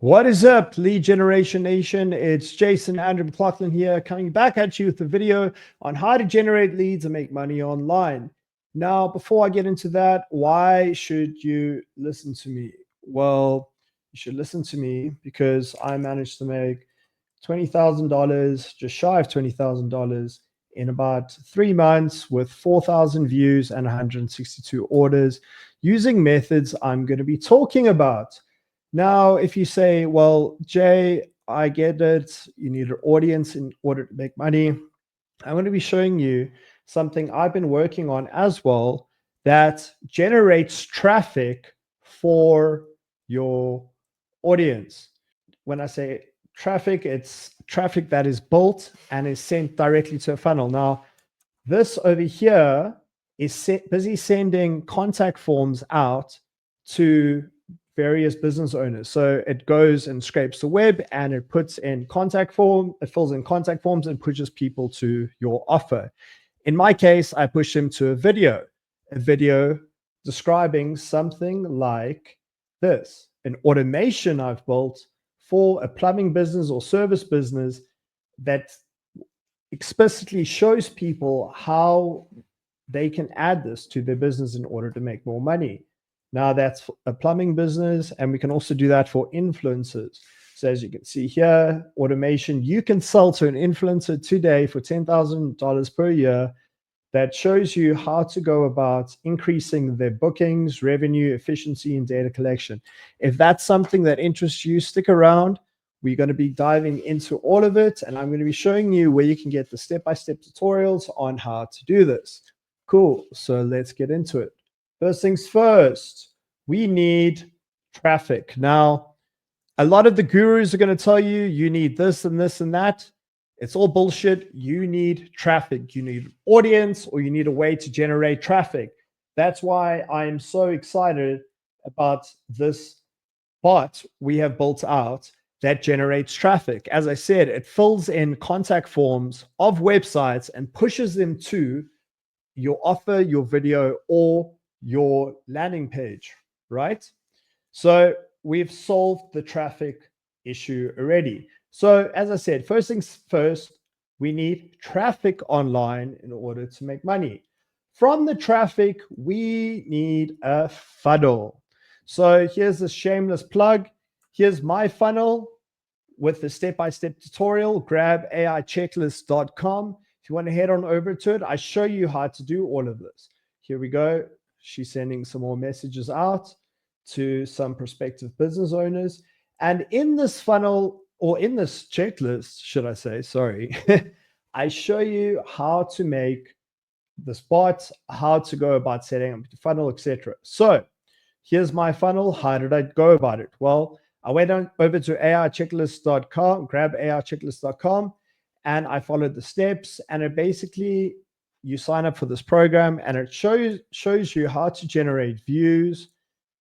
What is up, Lead Generation Nation? It's Jason Andrew McLaughlin here, coming back at you with a video on how to generate leads and make money online. Now, before I get into that, why should you listen to me? Well, you should listen to me because I managed to make $20,000, just shy of $20,000 in about 3 months with 4,000 views and 162 orders using methods I'm going to be talking about. Now, if you say, well, Jay, I get it. You need an audience in order to make money. I'm going to be showing you something I've been working on as well that generates traffic for your audience. When I say traffic, it's traffic that is built and is sent directly to a funnel. Now, this over here is busy sending contact forms out to various business owners. So it goes and scrapes the web and it puts in contact form, it fills in contact forms and pushes people to your offer. In my case, I push them to a video describing something like this, an automation I've built for a plumbing business or service business that explicitly shows people how they can add this to their business in order to make more money. Now that's a plumbing business, and we can also do that for influencers. So as you can see here, automation, you can sell to an influencer today for $10,000 per year that shows you how to go about increasing their bookings, revenue, efficiency, and data collection. If that's something that interests you, stick around. We're going to be diving into all of it, and I'm going to be showing you where you can get the step-by-step tutorials on how to do this. Cool. So let's get into it. First things first, we need traffic. Now, a lot of the gurus are going to tell you, you need this and this and that. It's all bullshit. You need traffic. You need audience, or you need a way to generate traffic. That's why I'm so excited about this bot we have built out that generates traffic. As I said, it fills in contact forms of websites and pushes them to your offer, your video, or your landing page, right? So we've solved the traffic issue already. So as I said, first things first, we need traffic online in order to make money. From the traffic, we need a funnel. So here's a shameless plug. Here's my funnel with the step-by-step tutorial. Grab aichecklist.com. If you want to head on over to it, I show you how to do all of this. Here we go. She's sending some more messages out to some prospective business owners. And in this funnel, or in this checklist, should I say, sorry, I show you how to make this bot, how to go about setting up the funnel, etc. So here's my funnel. How did I go about it? Well, I went on over to aichecklist.com, grab aichecklist.com, and I followed the steps. And it basically, you sign up for this program and it shows you how to generate views,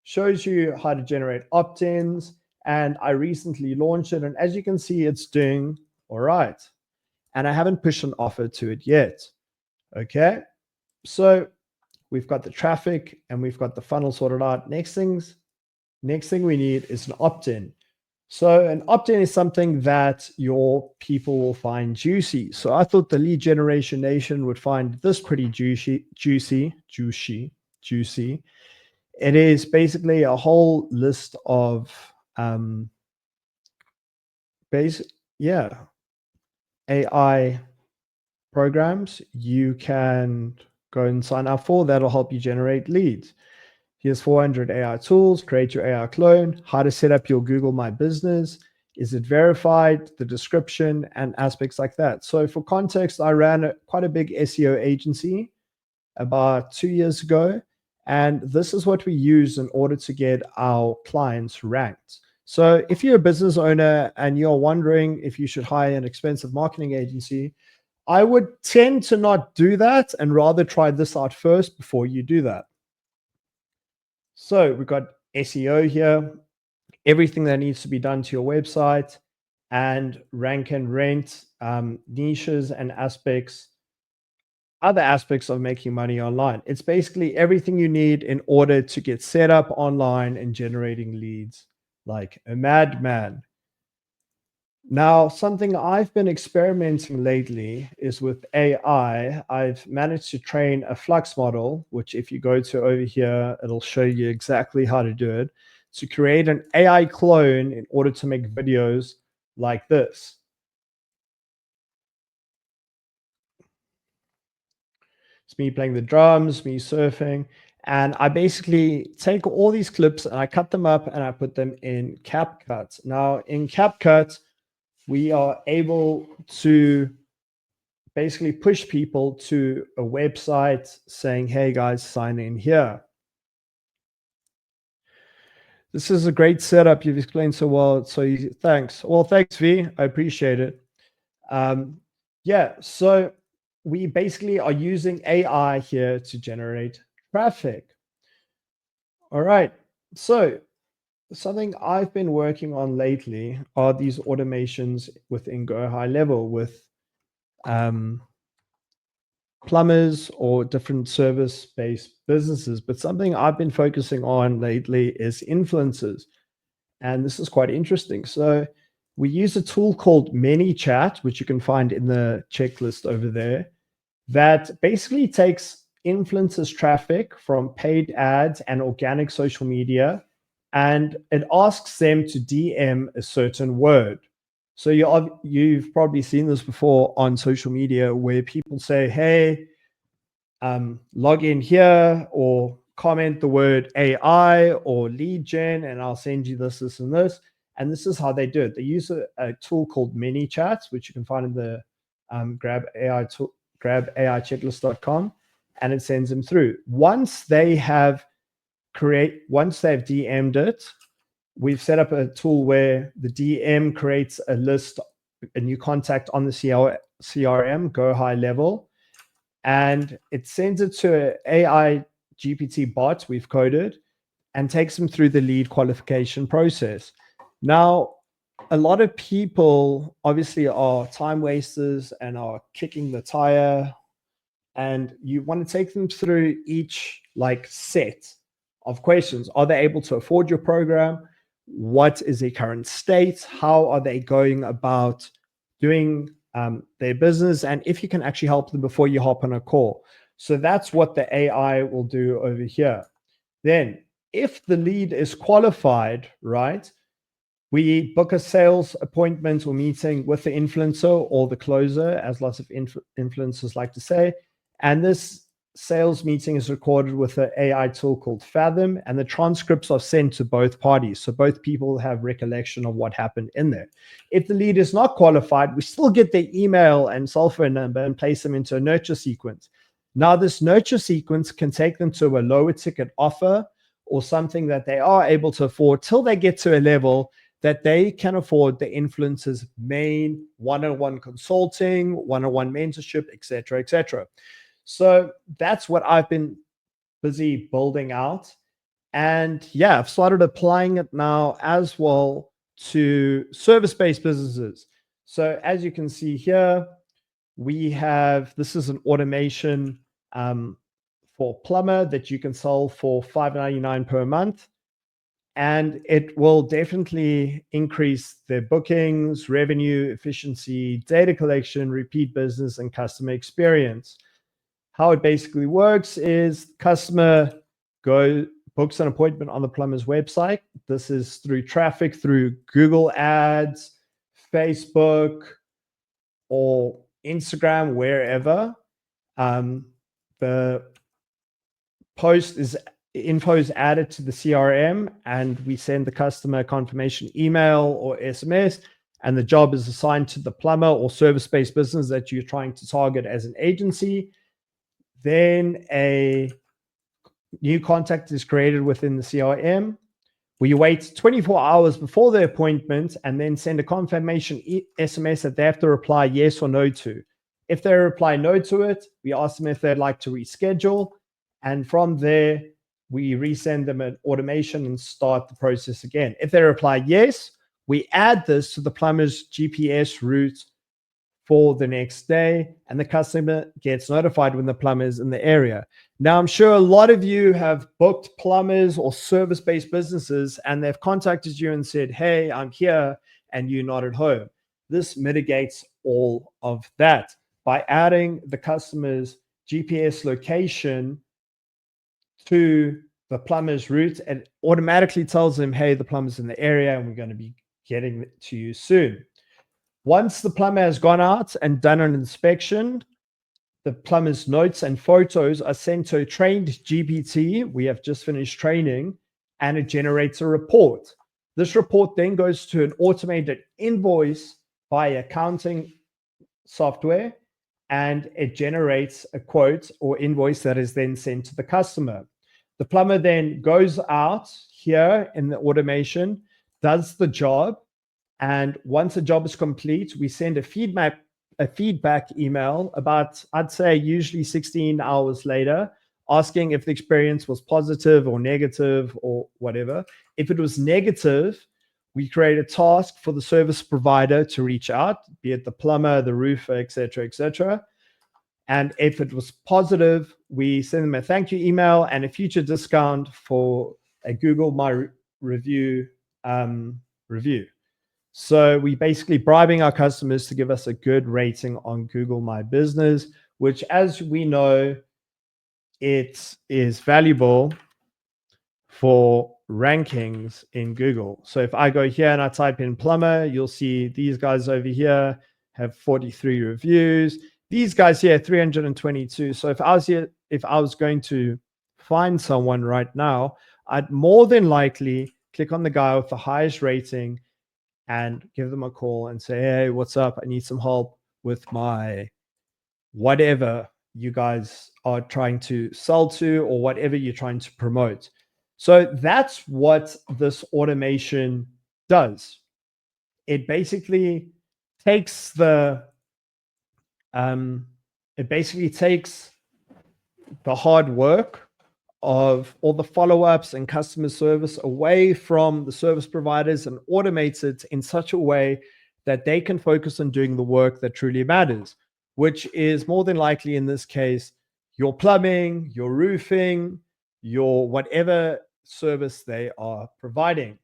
shows you how to generate opt-ins. And I recently launched it. And as you can see, it's doing all right. And I haven't pushed an offer to it yet. Okay. So we've got the traffic and we've got the funnel sorted out. Next thing we need is an opt-in. So an opt-in is something that your people will find juicy. So I thought the Lead Generation Nation would find this pretty juicy. It is basically a whole list of AI programs you can go and sign up for that'll help you generate leads. Here's 400 AI tools, create your AI clone, how to set up your Google My Business, is it verified, the description, and aspects like that. So for context, I ran quite a big SEO agency about 2 years ago, and this is what we use in order to get our clients ranked. So if you're a business owner and you're wondering if you should hire an expensive marketing agency, I would tend to not do that and rather try this out first before you do that. So we've got SEO here, everything that needs to be done to your website, and rank and rent, niches and aspects, other aspects of making money online. It's basically everything you need in order to get set up online and generating leads like a madman. Now, something I've been experimenting lately is with AI. I've managed to train a flux model, which if you go to over here, it'll show you exactly how to do it, to create an AI clone in order to make videos like this. It's me playing the drums, me surfing. And I basically take all these clips and I cut them up and I put them in CapCut. Now, in CapCut, we are able to basically push people to a website saying, hey guys, sign in here. This is a great setup. You've explained so well. So thanks. Well, thanks, V. I appreciate it. Yeah, so we basically are using AI here to generate traffic. All right. So something I've been working on lately are these automations within Go High Level with plumbers or different service-based businesses. But something I've been focusing on lately is influencers. And this is quite interesting. So we use a tool called ManyChat, which you can find in the checklist over there, that basically takes influencers traffic from paid ads and organic social media, and it asks them to DM a certain word. So you've probably seen this before on social media where people say, hey, log in here or comment the word AI or lead gen, and I'll send you this, this, and this. And this is how they do it. They use a tool called ManyChat, which you can find in the grabAIchecklist.com, and it sends them through. Once they've DM'd it, we've set up a tool where the DM creates a list, a new contact on the CRM, Go High Level, and it sends it to an AI GPT bot we've coded and takes them through the lead qualification process. Now, a lot of people obviously are time wasters and are kicking the tire, and you want to take them through each set of questions. Are they able to afford your program? What is their current state? How are they going about doing their business? And if you can actually help them before you hop on a call. So that's what the AI will do over here. Then if the lead is qualified, right, we book a sales appointment or meeting with the influencer or the closer, as lots of influencers like to say. And this sales meeting is recorded with an AI tool called Fathom, and the transcripts are sent to both parties. So both people have recollection of what happened in there. If the lead is not qualified, we still get their email and cell phone number and place them into a nurture sequence. Now, this nurture sequence can take them to a lower ticket offer or something that they are able to afford till they get to a level that they can afford the influencer's main one-on-one consulting, one-on-one mentorship, et cetera, et cetera. So that's what I've been busy building out. And yeah, I've started applying it now as well to service-based businesses. So as you can see here, we have, this is an automation for plumber that you can sell for $5.99 per month. And it will definitely increase their bookings, revenue, efficiency, data collection, repeat business, and customer experience. How it basically works is customer books an appointment on the plumber's website. This is through traffic through Google Ads, Facebook, or Instagram, wherever. The info is added to the CRM, and we send the customer a confirmation email or SMS, and the job is assigned to the plumber or service-based business that you're trying to target as an agency. Then a new contact is created within the CRM. We wait 24 hours before the appointment and then send a confirmation SMS that they have to reply yes or no to. If they reply no to it, we ask them if they'd like to reschedule. And from there, we resend them an automation and start the process again. If they reply yes, we add this to the plumber's GPS route for the next day, and the customer gets notified when the plumber is in the area. Now, I'm sure a lot of you have booked plumbers or service-based businesses, and they've contacted you and said, hey, I'm here, and you're not at home. This mitigates all of that by adding the customer's GPS location to the plumber's route, and automatically tells them, hey, the plumber's in the area and we're going to be getting to you soon. Once the plumber has gone out and done an inspection, the plumber's notes and photos are sent to a trained GPT. We have just finished training, and it generates a report. This report then goes to an automated invoice via accounting software, and it generates a quote or invoice that is then sent to the customer. The plumber then goes out here in the automation, does the job, and once the job is complete, we send a feedback email about, I'd say, usually 16 hours later, asking if the experience was positive or negative or whatever. If it was negative, we create a task for the service provider to reach out, be it the plumber, the roofer, etc., etc. And if it was positive, we send them a thank you email and a future discount for a Google My Review review. So we basically bribing our customers to give us a good rating on Google My Business, which, as we know, it is valuable for rankings in Google. So if I go here and I type in plumber, you'll see these guys over here have 43 reviews. These guys here, 322. So if I was going to find someone right now, I'd more than likely click on the guy with the highest rating and give them a call and say, hey, what's up? I need some help with my whatever you guys are trying to sell to or whatever you're trying to promote. So that's what this automation does. It basically takes the hard work of all the follow-ups and customer service away from the service providers and automates it in such a way that they can focus on doing the work that truly matters, which is more than likely in this case, your plumbing, your roofing, your whatever service they are providing.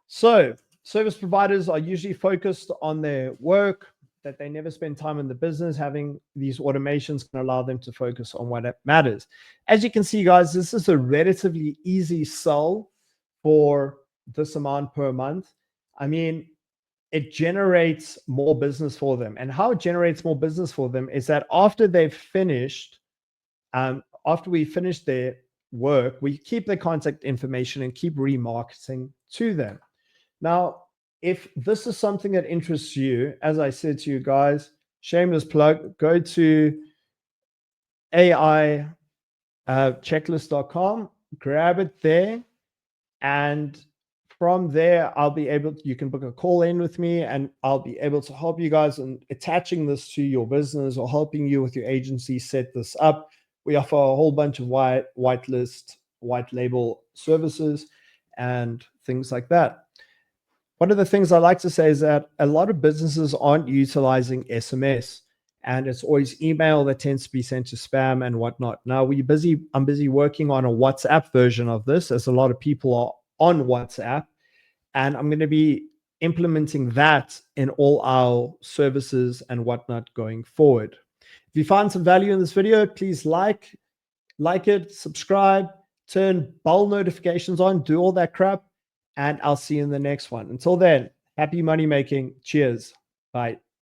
So service providers are usually focused on their work, that they never spend time in the business. Having these automations can allow them to focus on what matters. As you can see, guys, this is a relatively easy sell for this amount per month. I mean, it generates more business for them. And how it generates more business for them is that after they've finished, after we finish their work, we keep their contact information and keep remarketing to them. Now, if this is something that interests you, as I said to you guys, shameless plug, go to AIchecklist.com, grab it there, and from there, you can book a call in with me and I'll be able to help you guys in attaching this to your business or helping you with your agency set this up. We offer a whole bunch of white label services and things like that. One of the things I like to say is that a lot of businesses aren't utilizing SMS, and it's always email that tends to be sent to spam and whatnot. Now I'm busy working on a WhatsApp version of this, as a lot of people are on WhatsApp, and I'm going to be implementing that in all our services and whatnot going forward. If you find some value in this video, please like it, subscribe, turn bell notifications on, do all that crap. And I'll see you in the next one. Until then, happy money making. Cheers. Bye.